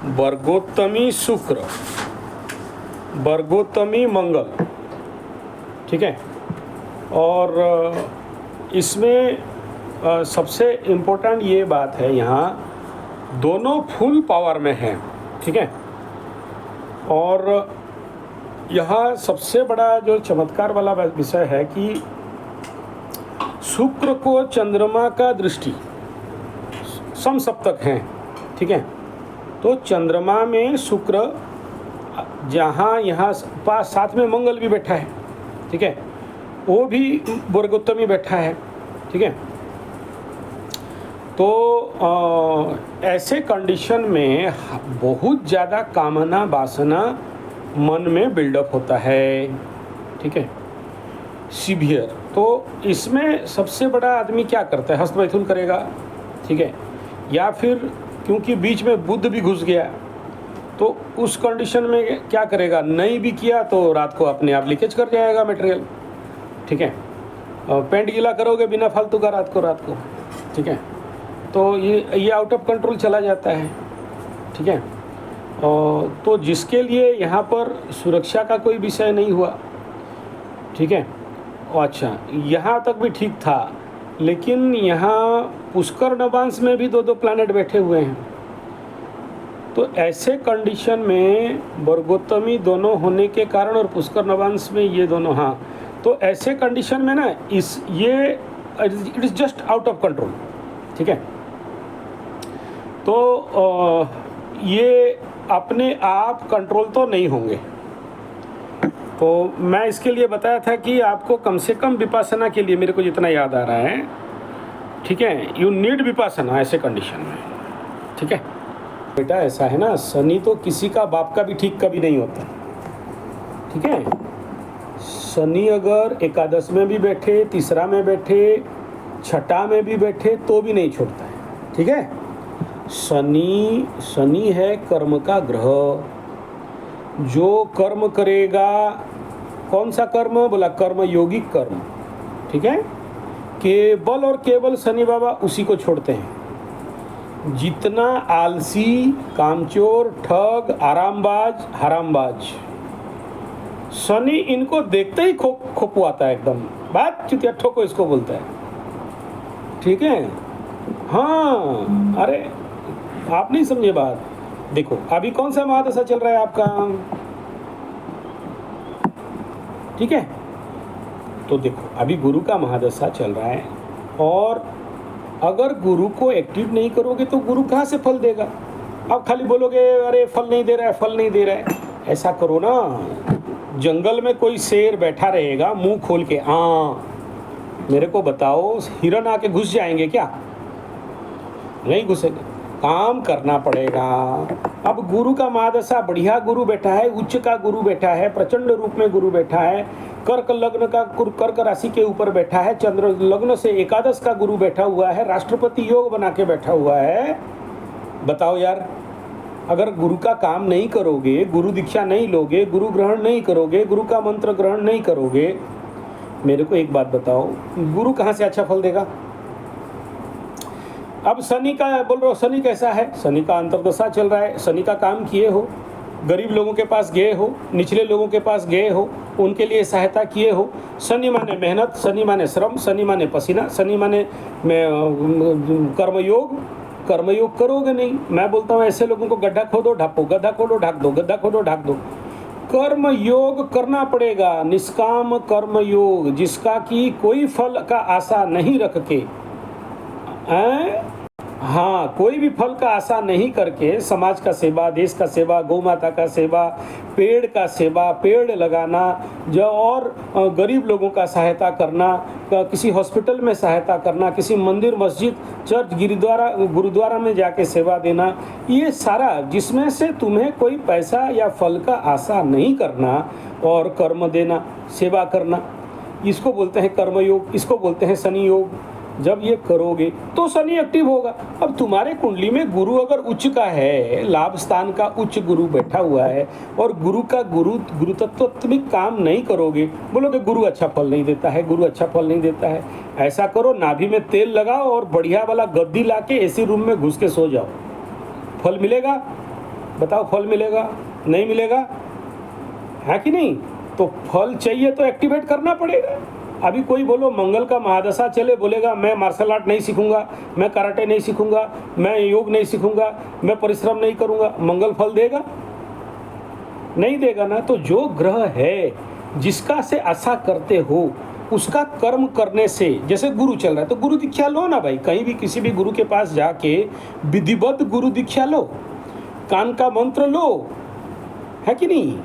वर्गोत्तमी शुक्र, वर्गोत्तमी मंगल, ठीक है। और इसमें सबसे इम्पोर्टेंट ये बात है, यहाँ दोनों फुल पावर में हैं, ठीक है। और यहाँ सबसे बड़ा जो चमत्कार वाला विषय है कि शुक्र को चंद्रमा का दृष्टि समसप्तक हैं, ठीक है। तो चंद्रमा में शुक्र, जहाँ यहाँ पास साथ में मंगल भी बैठा है, ठीक है, वो भी वर्गोत्तमी बैठा है, ठीक है। तो ऐसे कंडीशन में बहुत ज़्यादा कामना वासना मन में बिल्डअप होता है, ठीक है, सीवियर। तो इसमें सबसे बड़ा आदमी क्या करता है, हस्तमैथुन करेगा, ठीक है, या फिर क्योंकि बीच में बुध भी घुस गया तो उस कंडीशन में क्या करेगा, नहीं भी किया तो रात को अपने आप लीकेज कर जाएगा मटेरियल, ठीक है। पेंट गीला करोगे बिना फालतू का रात को, ठीक है। तो ये आउट ऑफ कंट्रोल चला जाता है, ठीक है। तो जिसके लिए यहाँ पर सुरक्षा का कोई विषय नहीं हुआ, ठीक है। अच्छा, यहाँ तक भी ठीक था, लेकिन यहाँ पुष्कर नवांश में भी दो प्लैनेट बैठे हुए हैं। तो ऐसे कंडीशन में वर्गोत्तमी दोनों होने के कारण और पुष्कर नवांश में ये दोनों, हाँ, तो ऐसे कंडीशन में ना it is just out of control, ठीक है। तो ये अपने आप कंट्रोल तो नहीं होंगे। तो मैं इसके लिए बताया था कि आपको कम से कम विपासना के लिए, मेरे को जितना याद आ रहा है, ठीक है, यू नीड विपासना ऐसे कंडीशन में, ठीक है। बेटा ऐसा है ना, शनि तो किसी का बाप का भी ठीक कभी नहीं होता, ठीक है। शनि अगर एकादश में भी बैठे, तीसरा में बैठे, छठा में भी बैठे तो भी नहीं छोड़ता है, ठीक है। शनि है कर्म का ग्रह। जो कर्म करेगा, कौन सा कर्म बोला, कर्म योगिक कर्म, ठीक है। केवल और केवल शनि बाबा उसी को छोड़ते हैं। जितना आलसी, कामचोर, ठग, आरामबाज, हरामबाज, शनि इनको देखते ही खोपवाता है एकदम, बात चुतिया ठोको इसको बोलता है, ठीक है। हाँ, अरे आप नहीं समझे बात। देखो अभी कौन सा महादशा चल रहा है आपका, ठीक है। तो देखो अभी गुरु का महादशा चल रहा है, और अगर गुरु को एक्टिव नहीं करोगे तो गुरु कहाँ से फल देगा। अब खाली बोलोगे अरे फल नहीं दे रहा है, फल नहीं दे रहा है। ऐसा करो ना, जंगल में कोई शेर बैठा रहेगा मुंह खोल के, मेरे को बताओ, हिरन आके घुस जाएंगे क्या? नहीं घुसेंगे, काम करना पड़ेगा। अब गुरु का महादशा, बढ़िया गुरु बैठा है, उच्च का गुरु बैठा है, प्रचंड रूप में गुरु बैठा है, कर्क लग्न का, कर्क राशि के ऊपर बैठा है, चंद्र लग्न से एकादश का गुरु बैठा हुआ है, राष्ट्रपति योग बना के बैठा हुआ है। बताओ यार, अगर गुरु का काम नहीं करोगे, गुरु दीक्षा नहीं लोगे, गुरु ग्रहण नहीं करोगे, गुरु का मंत्र ग्रहण नहीं करोगे, मेरे को एक बात बताओ, गुरु कहाँ से अच्छा फल देगा? अब शनि का बोल रहे हो, शनि कैसा है? शनि का अंतर्दशा चल रहा है। शनि का काम किए हो, गरीब लोगों के पास गए हो, निचले लोगों के पास गए हो, उनके लिए सहायता किए हो। शनि माने मेहनत, शनि माने श्रम, शनि माने पसीना, शनि माने कर्मयोग। कर्मयोग करोगे नहीं, मैं बोलता हूँ ऐसे लोगों को गड्ढा खोदो ढापो, गड्ढा खोदो ढाक दो, गड्ढा खोदो ढाक दो। कर्म योग करना पड़ेगा, निष्काम कर्म योग, जिसका कि कोई फल का आशा नहीं रख के, हाँ, कोई भी फल का आशा नहीं करके समाज का सेवा, देश का सेवा, गौ माता का सेवा, पेड़ का सेवा, पेड़ लगाना, जो और गरीब लोगों का सहायता करना, किसी हॉस्पिटल में सहायता करना, किसी मंदिर, मस्जिद, चर्च, गुरुद्वारा में जाके सेवा देना, ये सारा जिसमें से तुम्हें कोई पैसा या फल का आशा नहीं करना और कर्म देना, सेवा करना, इसको बोलते हैं कर्मयोग, इसको बोलते हैं शनि योग। जब ये करोगे तो शनि एक्टिव होगा। अब तुम्हारे कुंडली में गुरु अगर उच्च का है, लाभ स्थान का उच्च गुरु बैठा हुआ है, और गुरु तत्वात्मिक काम नहीं करोगे, बोलोगे गुरु अच्छा फल नहीं देता है, गुरु अच्छा फल नहीं देता है। ऐसा करो, नाभि में तेल लगाओ और बढ़िया वाला गद्दी लाके एसी रूम में घुस के सो जाओ, फल मिलेगा। बताओ फल मिलेगा नहीं मिलेगा, है कि नहीं? तो फल चाहिए तो एक्टिवेट करना पड़ेगा। अभी कोई बोलो मंगल का महादशा चले, बोलेगा मैं मार्शल आर्ट नहीं सीखूंगा, मैं कराटे नहीं सीखूंगा, मैं योग नहीं सीखूंगा, मैं परिश्रम नहीं करूंगा, मंगल फल देगा? नहीं देगा ना। तो जो ग्रह है जिसका से आशा करते हो उसका कर्म करने से, जैसे गुरु चल रहा है तो गुरु दीक्षा लो ना भाई, कहीं भी किसी भी गुरु के पास जाके विधिवत गुरु दीक्षा लो, कान का मंत्र लो, है कि नहीं?